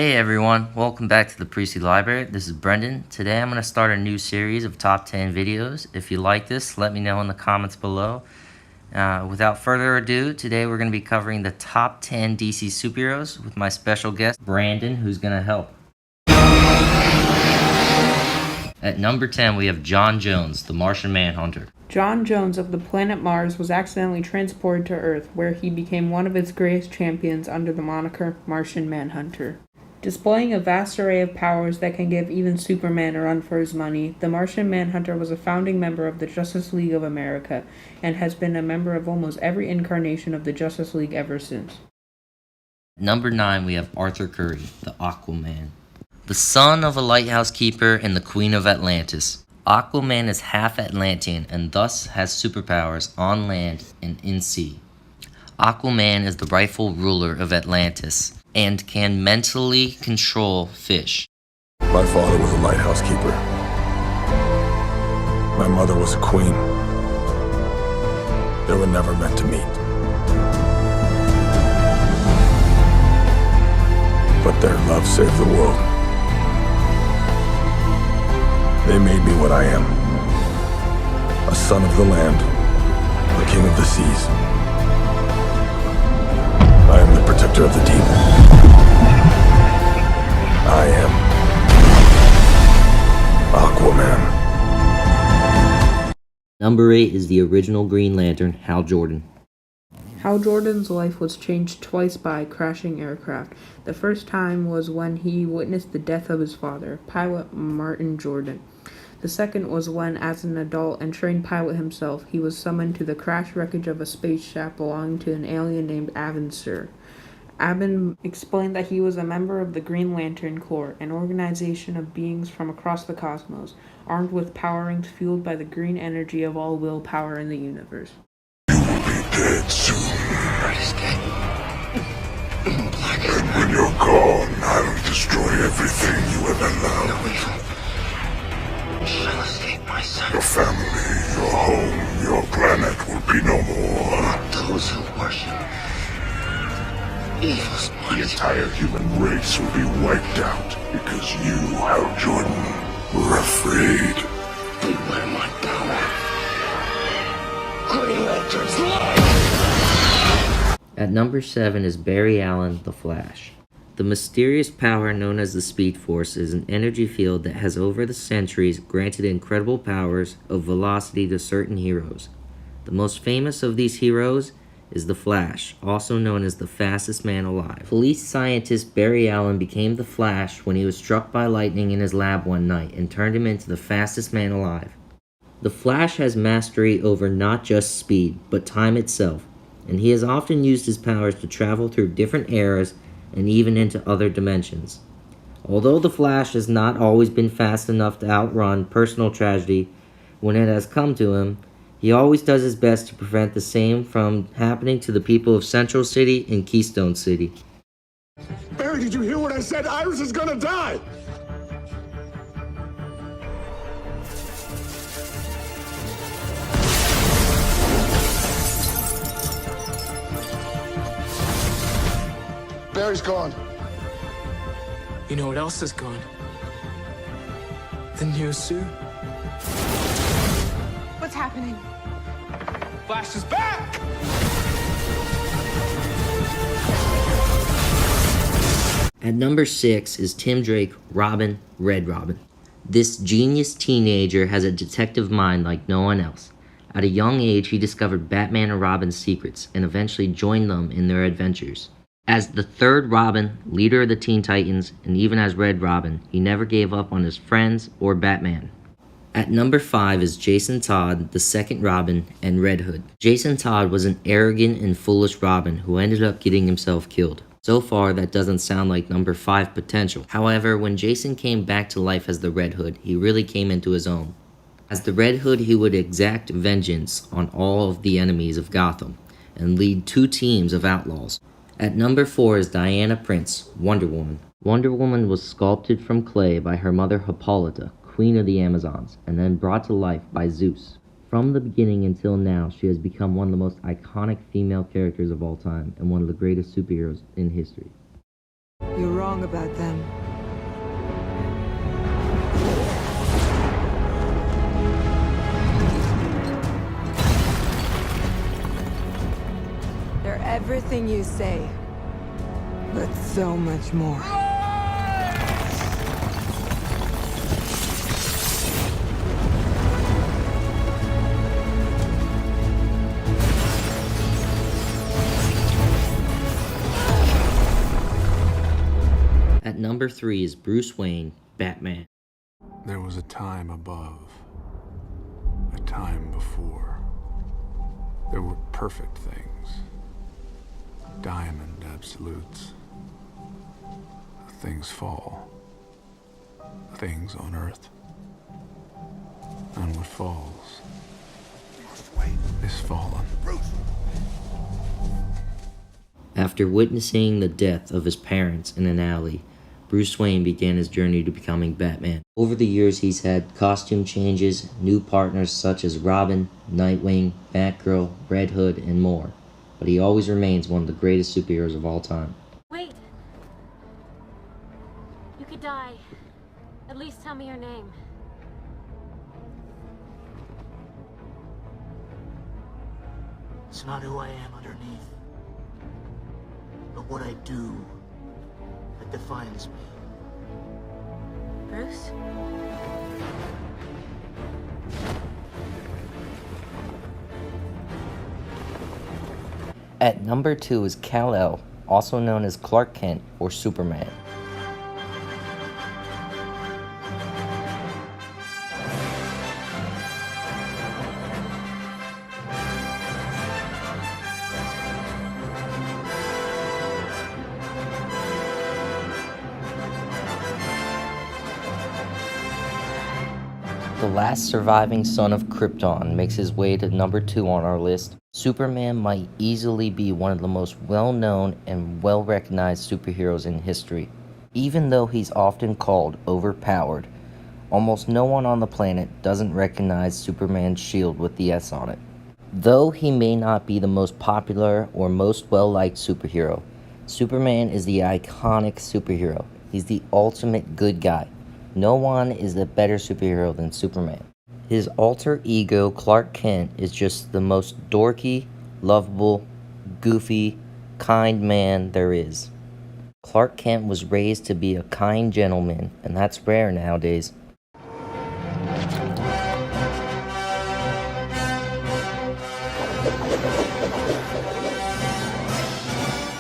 Hey everyone, welcome back to the Priestley Library. This is Brendon. Today I'm going to start a new series of top 10 videos. If you like this, let me know in the comments below. Without further ado, today we're going to be covering the top 10 DC superheroes with my special guest, Brandon, who's going to help. At number 10, we have John Jones, the Martian Manhunter. John Jones of the planet Mars was accidentally transported to Earth, where he became one of its greatest champions under the moniker Martian Manhunter. Displaying a vast array of powers that can give even Superman a run for his money, the Martian Manhunter was a founding member of the Justice League of America, and has been a member of almost every incarnation of the Justice League ever since. Number 9, we have Arthur Curry, the AQUAMAN. The son of a lighthouse keeper and the Queen of Atlantis, AQUAMAN is half Atlantean and thus has superpowers on land and in sea. AQUAMAN is the rightful ruler of Atlantis and can mentally control fish. My father was a lighthouse keeper. My mother was a queen. They were never meant to meet. But their love saved the world. They made me what I am. A son of the land, the king of the seas. I am the protector of the deep. I am AQUAMAN. Number 8 is the original Green Lantern, Hal Jordan. Hal Jordan's life was changed twice by a crashing aircraft. The first time was when he witnessed the death of his father, pilot Martin Jordan. The second was when, as an adult and trained pilot himself, he was summoned to the crash wreckage of a spaceship belonging to an alien named Abin Sur. Abin explained that he was a member of the Green Lantern Corps, an organization of beings from across the cosmos, armed with power rings fueled by the green energy of all willpower in the universe. You will be dead soon. And when you're gone, I'll destroy everything you ever loved. No evil shall escape my son. Your family, your home, your planet will be no more. Those who worship evil's The might. entire human race will be wiped out because you, Hal Jordan, were afraid. Beware my power. Green Lantern's life! At number 7 is Barry Allen, the Flash. The mysterious power known as the Speed Force is an energy field that has over the centuries granted incredible powers of velocity to certain heroes. The most famous of these heroes is the Flash, also known as the fastest man alive. Police scientist Barry Allen became the Flash when he was struck by lightning in his lab one night and turned him into the fastest man alive. The Flash has mastery over not just speed, but time itself, and he has often used his powers to travel through different eras and even into other dimensions. Although the Flash has not always been fast enough to outrun personal tragedy when it has come to him, he always does his best to prevent the same from happening to the people of Central City and Keystone City. Barry, did you hear what I said? Iris is gonna die! Barry's gone. You know what else is gone? The new suit. What's happening? Flash is back! At number 6 is Tim Drake, Robin, Red Robin. This genius teenager has a detective mind like no one else. At a young age, he discovered Batman and Robin's secrets and eventually joined them in their adventures. As the third Robin, leader of the Teen Titans, and even as Red Robin, he never gave up on his friends or Batman. At number 5 is Jason Todd, the second Robin, and Red Hood. Jason Todd was an arrogant and foolish Robin who ended up getting himself killed. So far, that doesn't sound like number 5 potential. However, when Jason came back to life as the Red Hood, he really came into his own. As the Red Hood, he would exact vengeance on all of the enemies of Gotham and lead 2 teams of outlaws. At number 4 is Diana Prince, Wonder Woman. Wonder Woman was sculpted from clay by her mother Hippolyta, Queen of the Amazons, and then brought to life by Zeus. From the beginning until now, she has become one of the most iconic female characters of all time and one of the greatest superheroes in history. You're wrong about them. They're everything you say, but so much more. At number 3 is Bruce Wayne, Batman. There was a time above, a time before. There were perfect things, diamond absolutes. Things fall, things on Earth. And what falls is fallen. After witnessing the death of his parents in an alley, Bruce Wayne began his journey to becoming Batman. Over the years, he's had costume changes, new partners such as Robin, Nightwing, Batgirl, Red Hood, and more. But he always remains one of the greatest superheroes of all time. Wait. You could die. At least tell me your name. It's not who I am underneath, but what I do that defines me. Bruce? At number 2 is Kal-El, also known as Clark Kent or Superman. The last surviving son of Krypton makes his way to number 2 on our list. Superman might easily be one of the most well-known and well-recognized superheroes in history. Even though he's often called overpowered, almost no one on the planet doesn't recognize Superman's shield with the S on it. Though he may not be the most popular or most well-liked superhero, Superman is the iconic superhero. He's the ultimate good guy. No one is a better superhero than Superman. His alter ego, Clark Kent, is just the most dorky, lovable, goofy, kind man there is. Clark Kent was raised to be a kind gentleman, and that's rare nowadays.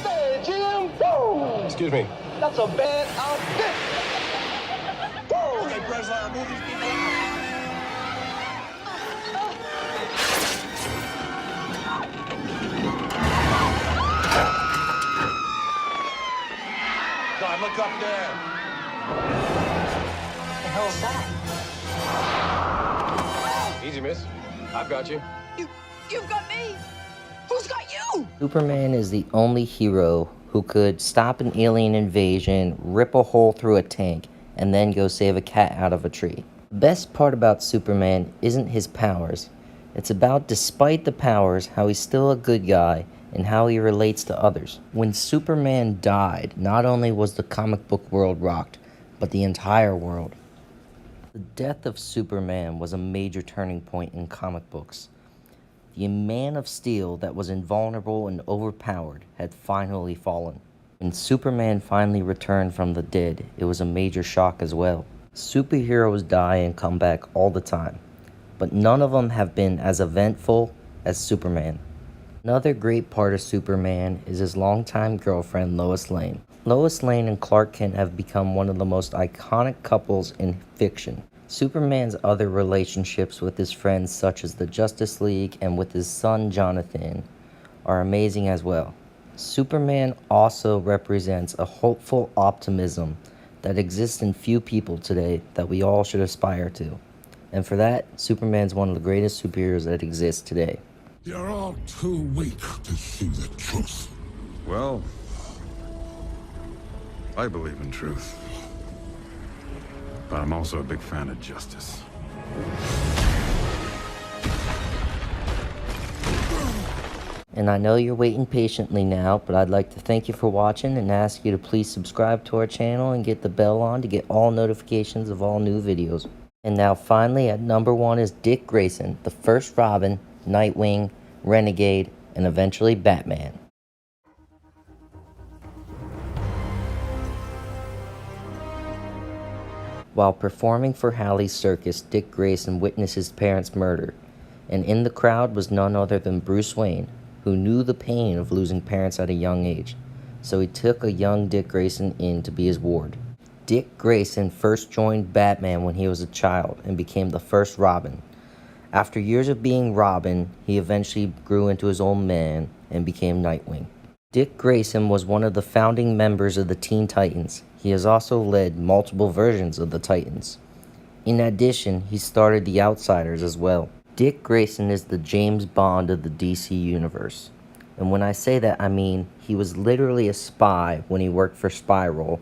Hey, Jim! Whoa! Excuse me. That's a bad outfit! Whoa! Okay, Breslau, move these people. God, look up there. What the hell's that? Easy, miss. I've got you. You've got me! Who's got you? Superman is the only hero who could stop an alien invasion, rip a hole through a tank, and then go save a cat out of a tree. The best part about Superman isn't his powers. It's about, despite the powers, how he's still a good guy and how he relates to others. When Superman died, not only was the comic book world rocked, but the entire world. The death of Superman was a major turning point in comic books. The Man of Steel that was invulnerable and overpowered had finally fallen. When Superman finally returned from the dead, it was a major shock as well. Superheroes die and come back all the time, but none of them have been as eventful as Superman. Another great part of Superman is his longtime girlfriend, Lois Lane. Lois Lane and Clark Kent have become one of the most iconic couples in fiction. Superman's other relationships with his friends such as the Justice League and with his son Jonathan are amazing as well. Superman also represents a hopeful optimism that exists in few people today that we all should aspire to. And for that, Superman's one of the greatest superheroes that exists today. You're all too weak to see the truth. Well, I believe in truth. But I'm also a big fan of justice. And I know you're waiting patiently now, but I'd like to thank you for watching and ask you to please subscribe to our channel and get the bell on to get all notifications of all new videos. And now finally at number 1 is Dick Grayson, the first Robin, Nightwing, Renegade, and eventually Batman. While performing for Halley's Circus, Dick Grayson witnessed his parents' murder, and in the crowd was none other than Bruce Wayne, who knew the pain of losing parents at a young age, so he took a young Dick Grayson in to be his ward. Dick Grayson first joined Batman when he was a child and became the first Robin. After years of being Robin, he eventually grew into his own man and became Nightwing. Dick Grayson was one of the founding members of the Teen Titans. He has also led multiple versions of the Titans. In addition, he started the Outsiders as well. Dick Grayson is the James Bond of the DC Universe. And when I say that, I mean he was literally a spy when he worked for Spiral,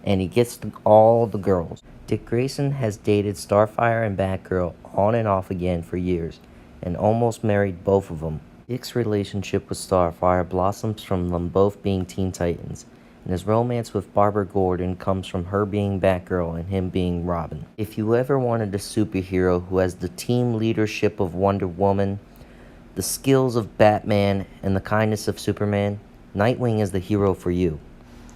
and he gets all the girls. Dick Grayson has dated Starfire and Batgirl on and off again for years, and almost married both of them. Dick's relationship with Starfire blossoms from them both being Teen Titans, and his romance with Barbara Gordon comes from her being Batgirl and him being Robin. If you ever wanted a superhero who has the team leadership of Wonder Woman, the skills of Batman, and the kindness of Superman, Nightwing is the hero for you.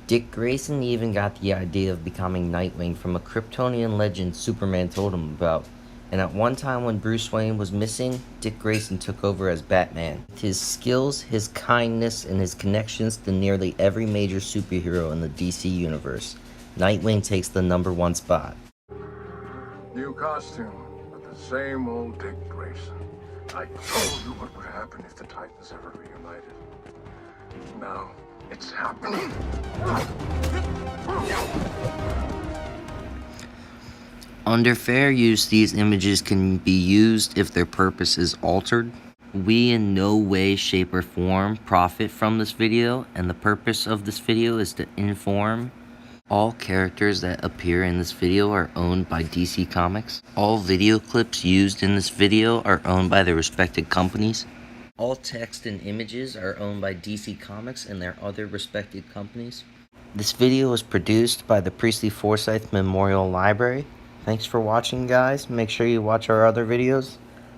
Dick Grayson even got the idea of becoming Nightwing from a Kryptonian legend Superman told him about. And at one time when Bruce Wayne was missing, Dick Grayson took over as Batman. With his skills, his kindness, and his connections to nearly every major superhero in the DC universe, Nightwing takes the #1 spot. New costume, but the same old Dick Grayson. I told you what would happen if the Titans ever reunited. Now, it's happening. Under fair use, these images can be used if their purpose is altered. We in no way, shape, or form profit from this video, and the purpose of this video is to inform. All characters that appear in this video are owned by DC Comics. All video clips used in this video are owned by their respected companies. All text and images are owned by DC Comics and their other respected companies. This video was produced by the Priestley Forsyth Memorial Library. Thanks for watching, guys. Make sure you watch our other videos.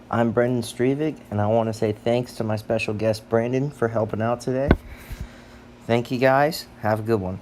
I'm Brendon Strevig, and I want to say thanks to my special guest Brendon for helping out today. Thank you, guys. Have a good one.